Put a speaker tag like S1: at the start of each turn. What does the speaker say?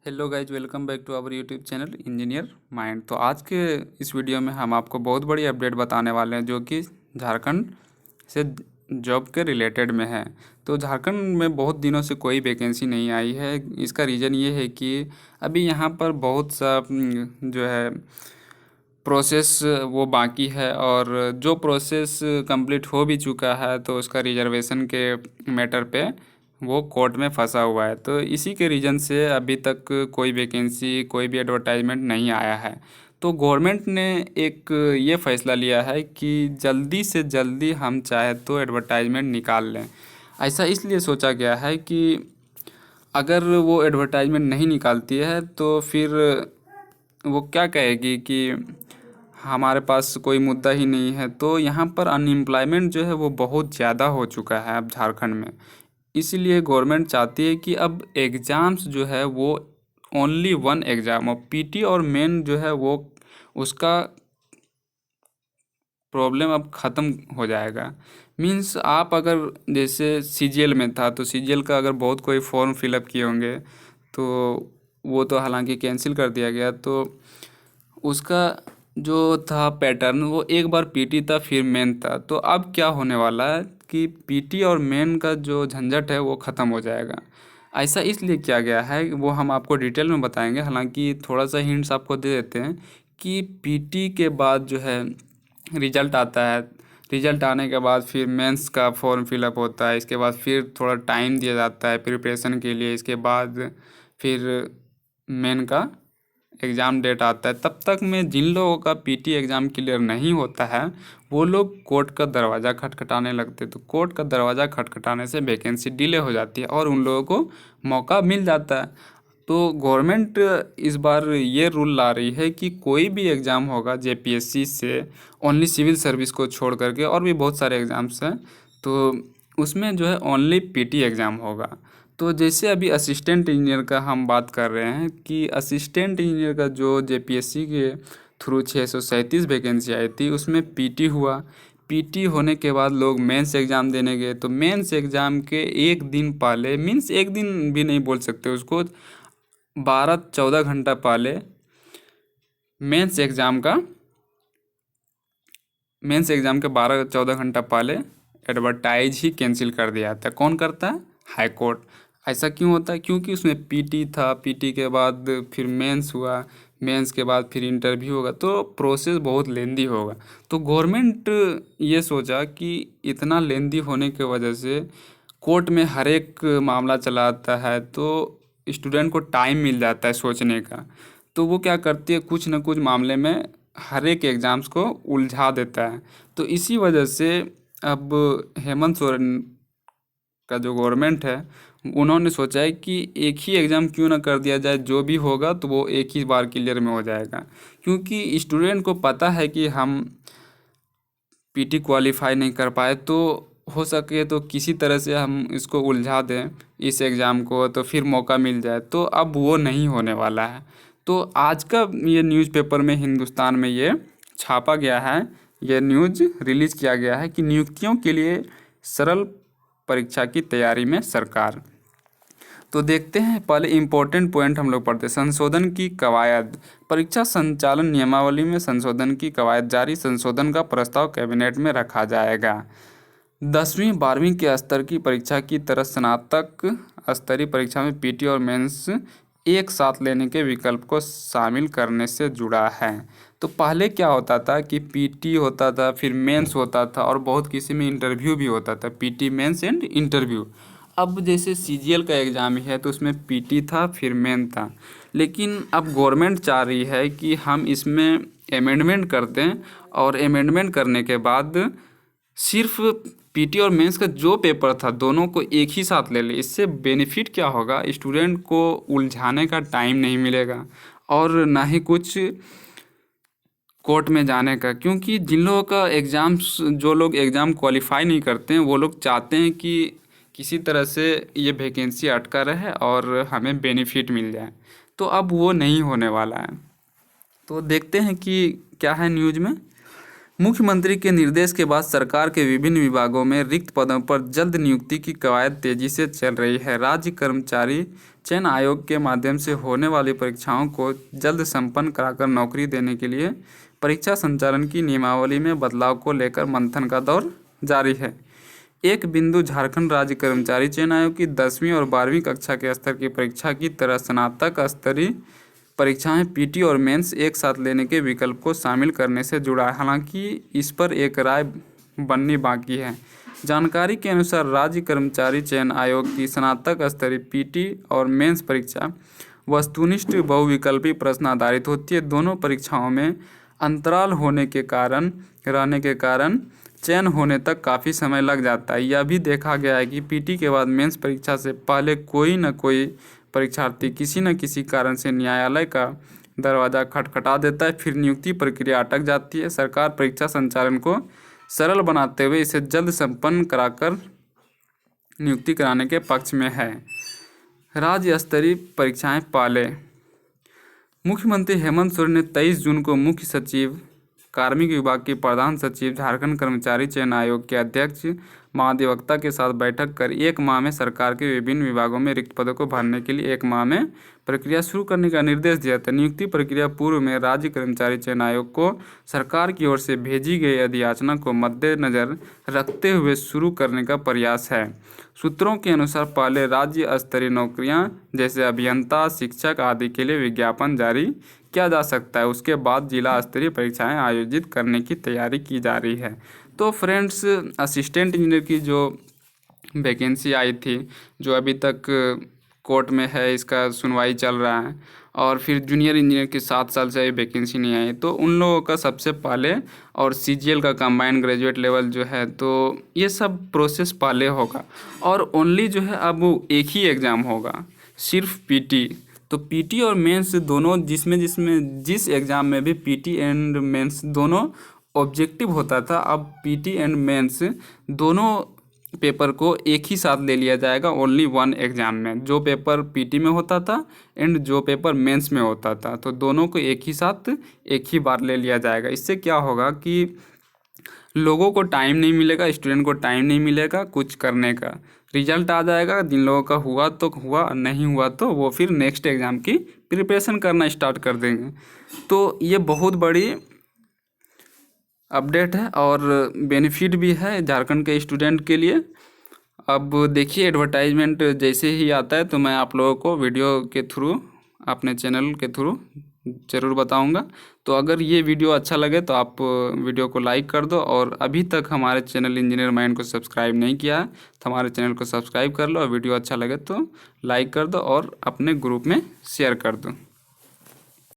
S1: Hello guys, welcome back to our YouTube channel engineer mind. तो आज के इस वीडियो में हम आपको बहुत बड़ी अपडेट बताने वाले हैं जो कि झारखंड से जॉब के रिलेटेड में है। तो झारखंड में बहुत दिनों से कोई वैकेंसी नहीं आई है। इसका रीज़न ये है कि अभी यहाँ पर बहुत सा जो है प्रोसेस वो बाकी है, और जो प्रोसेस कंप्लीट हो भी चुका है तो उसका रिजर्वेशन के मैटर पे वो कोर्ट में फंसा हुआ है। तो इसी के रीज़न से अभी तक कोई वैकेंसी, कोई भी एडवर्टाइजमेंट नहीं आया है। तो गवर्नमेंट ने एक ये फ़ैसला लिया है कि जल्दी से जल्दी हम चाहे तो एडवर्टाइजमेंट निकाल लें। ऐसा इसलिए सोचा गया है कि अगर वो एडवर्टाइजमेंट नहीं निकालती है तो फिर वो क्या कहेगी कि हमारे पास कोई मुद्दा ही नहीं है। तो यहाँ पर अनएम्प्लॉयमेंट जो है वो बहुत ज़्यादा हो चुका है अब झारखंड में। इसीलिए गवर्नमेंट चाहती है कि अब एग्ज़ाम्स जो है वो ओनली वन एग्ज़ाम, और पीटी और मेन जो है वो उसका प्रॉब्लम अब ख़त्म हो जाएगा। मीन्स आप अगर जैसे सीजीएल में था तो सीजीएल का अगर बहुत कोई फॉर्म फिलअप किए होंगे तो वो तो हालांकि कैंसिल कर दिया गया। तो उसका जो था पैटर्न वो एक बार पीटी था फिर मेन था। तो अब क्या होने वाला है कि पीटी और मेन का जो झंझट है वो ख़त्म हो जाएगा। ऐसा इसलिए किया गया है, वो हम आपको डिटेल में बताएंगे। हालांकि थोड़ा सा हिंट्स आपको दे देते हैं कि पीटी के बाद जो है रिजल्ट आता है। रिजल्ट आने के बाद फिर मेंस का फॉर्म फिलअप होता है। इसके बाद फिर थोड़ा टाइम दिया जाता है प्रिपरेशन के लिए। इसके बाद फिर मेन का एग्ज़ाम डेट आता है। तब तक में जिन लोगों का पीटी एग्ज़ाम क्लियर नहीं होता है वो लोग कोर्ट का दरवाज़ा खटखटाने लगते। तो कोर्ट का दरवाज़ा खटखटाने से वैकेंसी डिले हो जाती है और उन लोगों को मौका मिल जाता है। तो गवर्नमेंट इस बार ये रूल ला रही है कि कोई भी एग्ज़ाम होगा जेपीएससी से, ओनली सिविल सर्विस को छोड़ करके, और भी बहुत सारे एग्ज़ाम्स हैं, तो उसमें जो है ओनली पीटी एग्ज़ाम होगा। तो जैसे अभी असिस्टेंट इंजीनियर का हम बात कर रहे हैं कि असिस्टेंट इंजीनियर का जो जेपीएससी के थ्रू 637 वैकेंसी आई थी उसमें पीटी हुआ। पीटी होने के बाद लोग मेंस एग्ज़ाम देने गए। तो मेंस एग्ज़ाम के एक दिन पहले, मीन्स एक दिन भी नहीं बोल सकते उसको, 12-14 घंटा पहले मेंस एग्ज़ाम का मेंस एग्ज़ाम के 12-14 घंटा पहले एडवर्टाइज ही कैंसिल कर दिया जाता है। कौन करता है? High court. ऐसा क्यों होता है? क्योंकि उसमें पीटी था, पीटी के बाद फिर मेंस हुआ, मेंस के बाद फिर इंटरव्यू होगा, तो प्रोसेस बहुत लेंदी होगा। तो गवर्नमेंट ये सोचा कि इतना लेंदी होने की वजह से कोर्ट में हर एक मामला चला आता है तो स्टूडेंट को टाइम मिल जाता है सोचने का। तो वो क्या करती है, कुछ न कुछ मामले में हर एक एग्ज़ाम्स को उलझा देता है। तो इसी वजह से अब हेमंत सोरेन का जो गवर्नमेंट है उन्होंने सोचा है कि एक ही एग्ज़ाम क्यों ना कर दिया जाए, जो भी होगा तो वो एक ही बार क्लियर में हो जाएगा। क्योंकि स्टूडेंट को पता है कि हम पीटी क्वालिफाई नहीं कर पाए, तो हो सके तो किसी तरह से हम इसको उलझा दें इस एग्ज़ाम को, तो फिर मौका मिल जाए। तो अब वो नहीं होने वाला है। तो आज का ये न्यूज़पेपर में, हिंदुस्तान में ये छापा गया है, ये न्यूज़ रिलीज़ किया गया है कि नियुक्तियों के लिए सरल परीक्षा की तैयारी में सरकार। तो देखते हैं, पहले इम्पोर्टेंट पॉइंट हम लोग पढ़ते हैं। संशोधन की कवायद, परीक्षा संचालन नियमावली में संशोधन की कवायद जारी, संशोधन का प्रस्ताव कैबिनेट में रखा जाएगा। 10वीं 12वीं के स्तर की परीक्षा की तरह स्नातक स्तरीय परीक्षा में पीटी और मेंस एक साथ लेने के विकल्प को शामिल करने से जुड़ा है। तो पहले क्या होता था कि पीटी होता था, फिर मेंस होता था, और बहुत किसी में इंटरव्यू भी होता था, पीटी मेंस एंड इंटरव्यू। अब जैसे सीजीएल का एग्ज़ाम ही है तो उसमें पीटी था फिर मेन था। लेकिन अब गवर्नमेंट चाह रही है कि हम इसमें अमेंडमेंट कर दें, और अमेंडमेंट करने के बाद सिर्फ पीटी और मेंस का जो पेपर था दोनों को एक ही साथ ले ले। इससे बेनिफिट क्या होगा, स्टूडेंट को उलझाने का टाइम नहीं मिलेगा और ना ही कुछ कोर्ट में जाने का। क्योंकि जिन लोगों का एग्ज़ाम्स, जो लोग एग्ज़ाम क्वालिफाई नहीं करते हैं वो लोग चाहते हैं कि किसी तरह से ये वैकेंसी अटका रहे और हमें बेनिफिट मिल जाए। तो अब वो नहीं होने वाला है। तो देखते हैं कि क्या है न्यूज़ में। मुख्यमंत्री के निर्देश के बाद सरकार के विभिन्न विभागों में रिक्त पदों पर जल्द नियुक्ति की कवायद तेजी से चल रही है। राज्य कर्मचारी चयन आयोग के माध्यम से होने वाली परीक्षाओं को जल्द संपन्न कराकर नौकरी देने के लिए परीक्षा संचालन की नियमावली में बदलाव को लेकर मंथन का दौर जारी है। एक बिंदु झारखंड राज्य कर्मचारी चयन आयोग की 10वीं और 12वीं कक्षा के स्तर की परीक्षा की तरह स्नातक स्तरीय परीक्षाएं पीटी और मेंस एक साथ लेने के विकल्प को शामिल करने से जुड़ा है। हालांकि इस पर एक राय बननी बाकी है। जानकारी के अनुसार राज्य कर्मचारी चयन आयोग की स्नातक स्तरीय पीटी और मेंस परीक्षा वस्तुनिष्ठ बहुविकल्पी प्रश्न आधारित होती है। दोनों परीक्षाओं में अंतराल रहने के कारण चयन होने तक काफ़ी समय लग जाता है। यह भी देखा गया है कि पीटी के बाद मेंस परीक्षा से पहले कोई न कोई परीक्षार्थी किसी न किसी कारण से न्यायालय का दरवाज़ा खटखटा देता है, फिर नियुक्ति प्रक्रिया अटक जाती है। सरकार परीक्षा संचालन को सरल बनाते हुए इसे जल्द संपन्न कराकर नियुक्ति कराने के पक्ष में है। राज्य स्तरीय परीक्षाएं पाले। मुख्यमंत्री हेमंत सोरेन ने 23 जून को मुख्य सचिव कार्मिक विभाग के प्रधान सचिव झारखंड कर्मचारी चयन आयोग के अध्यक्ष महाधिवक्ता के साथ बैठक कर 1 माह में सरकार के विभिन्न विभागों में रिक्त पदों को भरने के लिए 1 माह में प्रक्रिया शुरू करने का निर्देश दिया था। नियुक्ति प्रक्रिया पूर्व में राज्य कर्मचारी चयन आयोग को सरकार की ओर से भेजी गई अधियाचना को मद्देनजर रखते हुए शुरू करने का प्रयास है। सूत्रों के अनुसार पहले राज्य स्तरीय नौकरियां जैसे अभियंता, शिक्षक आदि के लिए विज्ञापन जारी किया जा सकता है। उसके बाद जिला स्तरीय परीक्षाएं आयोजित करने की तैयारी की जा रही है। तो फ्रेंड्स, असिस्टेंट इंजीनियर की जो वैकेंसी आई थी, जो अभी तक कोर्ट में है, इसका सुनवाई चल रहा है, और फिर जूनियर इंजीनियर की 7 साल से वैकेंसी नहीं आई, तो उन लोगों का सबसे पहले, और सीजीएल का कंबाइंड ग्रेजुएट लेवल जो है, तो ये सब प्रोसेस पहले होगा। और ओनली जो है अब एक ही एग्ज़ाम होगा, सिर्फ पीटी। तो पीटी और मेंस दोनों, जिस एग्ज़ाम में भी पीटी एंड मेंस दोनों ऑब्जेक्टिव होता था, अब पीटी एंड मेंस दोनों पेपर को एक ही साथ ले लिया जाएगा ओनली 1 एग्ज़ाम में। जो पेपर पीटी में होता था एंड जो पेपर मेंस में होता था, तो दोनों को एक ही साथ एक ही बार ले लिया जाएगा। इससे क्या होगा कि लोगों को टाइम नहीं मिलेगा, स्टूडेंट को टाइम नहीं मिलेगा कुछ करने का। रिजल्ट आ जाएगा, जिन लोगों का हुआ तो हुआ, नहीं हुआ तो वो फिर नेक्स्ट एग्ज़ाम की प्रिपरेशन करना स्टार्ट कर देंगे। तो ये बहुत बड़ी अपडेट है और बेनिफिट भी है झारखंड के स्टूडेंट के लिए। अब देखिए, एडवर्टाइजमेंट जैसे ही आता है तो मैं आप लोगों को वीडियो के थ्रू, अपने चैनल के थ्रू ज़रूर बताऊंगा। तो अगर ये वीडियो अच्छा लगे तो आप वीडियो को लाइक कर दो, और अभी तक हमारे चैनल इंजीनियर माइंड को सब्सक्राइब नहीं किया है तो हमारे चैनल को सब्सक्राइब कर लो, और वीडियो अच्छा लगे तो लाइक कर दो और अपने ग्रुप में शेयर कर दो।